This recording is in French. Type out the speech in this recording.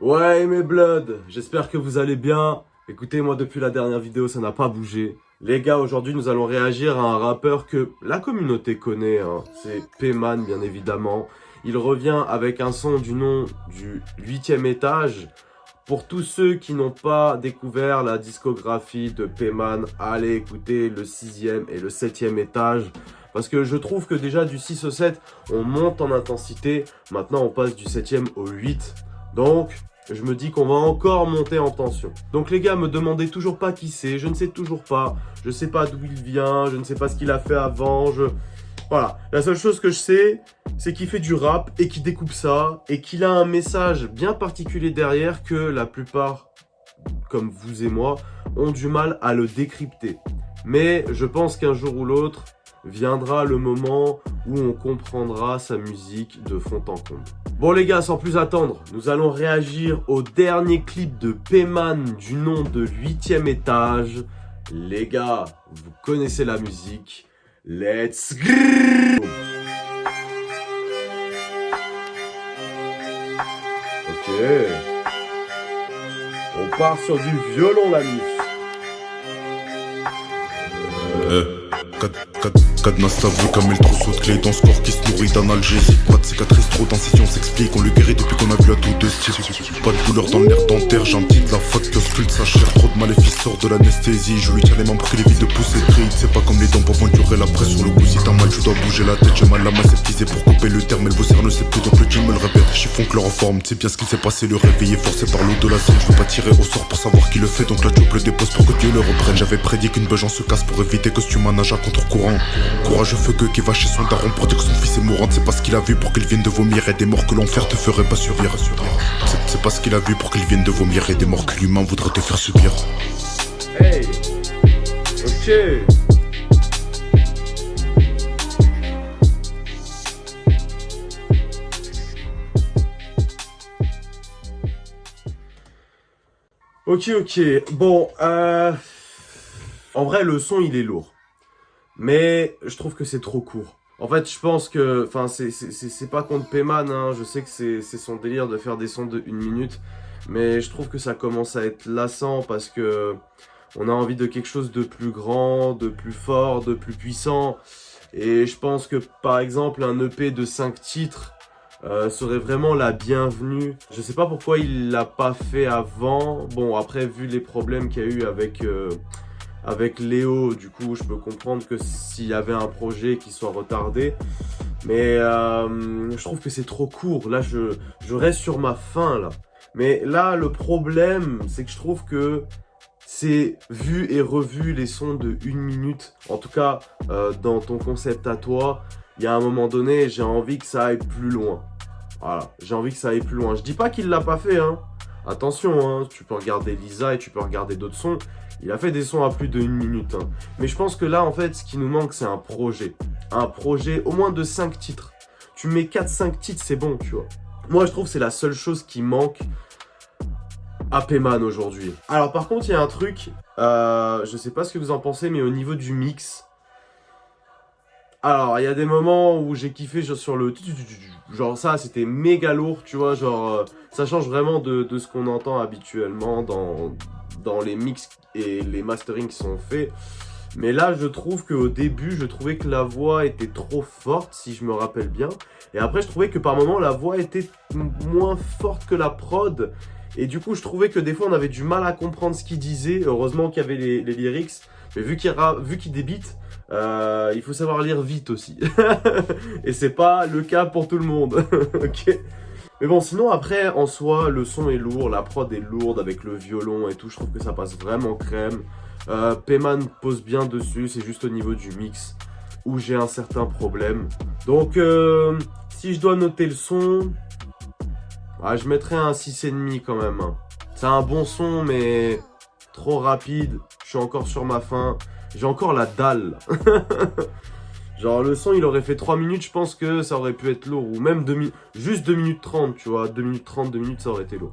Ouais mes bloods, j'espère que vous allez bien. Écoutez, moi depuis la dernière vidéo, ça n'a pas bougé. Les gars, aujourd'hui nous allons réagir à un rappeur que la communauté connaît, hein. C'est P-Man bien évidemment. Il revient avec un son du nom du 8e étage. Pour tous ceux qui n'ont pas découvert la discographie de P-Man, allez écouter le 6e et le 7e étage. Parce que je trouve que déjà du 6 au 7, on monte en intensité. Maintenant on passe du 7e au 8. Donc, je me dis qu'on va encore monter en tension. Donc les gars, me demandez toujours pas qui c'est, je ne sais toujours pas. Je sais pas d'où il vient, je ne sais pas ce qu'il a fait avant, Voilà, la seule chose que je sais, c'est qu'il fait du rap et qu'il découpe ça. Et qu'il a un message bien particulier derrière que la plupart, comme vous et moi, ont du mal à le décrypter. Mais je pense qu'un jour ou l'autre, viendra le moment où on comprendra sa musique de fond en comble. Bon les gars, sans plus attendre, nous allons réagir au dernier clip de P-Man du nom de 8e étage. Les gars, vous connaissez la musique. Let's go! Ok. On part sur du violon la mif. Cadenas ta vue comme le trousseau de clés dans ce corps qui se nourrit d'analgésique. Pas de cicatrices, trop d'incisions s'explique. On lui guérit depuis qu'on a vu à tout de style. Pas de douleur dans l'air dentaire, j'indique la fac qui ausculte sa chair. Trop de maléfices sort de l'anesthésie. Je lui tiens les membres pour qu'il évite de pousser de ride. C'est pas comme les dents pour endurer la presse sur le cou. Si t'as mal, tu dois bouger la tête. J'ai mal la masse épuisée pour couper le terme. Elle vous sert ne sait plus donc le gym me le répète. Chiffon chloroforme, c'est bien ce qui s'est passé. Le réveil est forcé par l'eau de la scène. Je veux pas tirer au sort pour savoir qui le fait. Donc la job le dépose pour que Dieu le reprenne. J'avais prédit qu'une beugent se casse pour éviter que ce humain nage à contre-courant. Courageux feu que qui va chez son daron pour dire que son fils est mourant. C'est pas ce qu'il a vu pour qu'il vienne de vomir et des morts que l'enfer te ferait pas subir. C'est pas ce qu'il a vu pour qu'il vienne de vomir et des morts que l'humain voudrait te faire subir. Hey, ok. Ok, bon, en vrai le son il est lourd. Mais je trouve que c'est trop court. En fait, je pense que... Enfin, c'est pas contre P-Man, hein. Je sais que c'est son délire de faire des sons de 1 minute. Mais je trouve que ça commence à être lassant parce que... On a envie de quelque chose de plus grand, de plus fort, de plus puissant. Et je pense que, par exemple, un EP de 5 titres serait vraiment la bienvenue. Je sais pas pourquoi il l'a pas fait avant. Bon, après, vu les problèmes qu'il y a eu avec Léo, du coup, je peux comprendre que s'il y avait un projet qui soit retardé. Mais je trouve que c'est trop court. Là, je reste sur ma faim, là. Mais là, le problème, c'est que je trouve que c'est vu et revu les sons de 1 minute. En tout cas, dans ton concept à toi, il y a un moment donné, j'ai envie que ça aille plus loin. Voilà, j'ai envie que ça aille plus loin. Je dis pas qu'il l'a pas fait, hein. Attention, hein, tu peux regarder Lisa et tu peux regarder d'autres sons. Il a fait des sons à plus de 1 minute. Hein. Mais je pense que là, en fait, ce qui nous manque, c'est un projet. Un projet au moins de 5 titres. Tu mets 4-5 titres, c'est bon, tu vois. Moi, je trouve que c'est la seule chose qui manque à P-Man aujourd'hui. Alors, par contre, il y a un truc. Je sais pas ce que vous en pensez, mais au niveau du mix... Alors, il y a des moments où j'ai kiffé sur le... Genre ça, c'était méga lourd, tu vois. Genre, ça change vraiment de ce qu'on entend habituellement dans les mix et les masterings qui sont faits. Mais là, je trouve qu'au début, je trouvais que la voix était trop forte, si je me rappelle bien. Et après, je trouvais que par moments, la voix était moins forte que la prod. Et du coup, je trouvais que des fois, on avait du mal à comprendre ce qu'il disait. Heureusement qu'il y avait les lyrics. Mais vu qu'il débite, il faut savoir lire vite aussi. Et c'est pas le cas pour tout le monde. Ok. Mais bon, sinon après, en soi, le son est lourd, la prod est lourde avec le violon et tout. Je trouve que ça passe vraiment crème. P-Man pose bien dessus, c'est juste au niveau du mix où j'ai un certain problème. Donc, si je dois noter le son, je mettrais un 6,5 quand même. Hein. C'est un bon son, mais trop rapide. Je suis encore sur ma faim. J'ai encore la dalle. Genre le son il aurait fait 3 minutes, je pense que ça aurait pu être lourd. Ou même juste 2 minutes 30, tu vois. 2 minutes 30, 2 minutes ça aurait été lourd.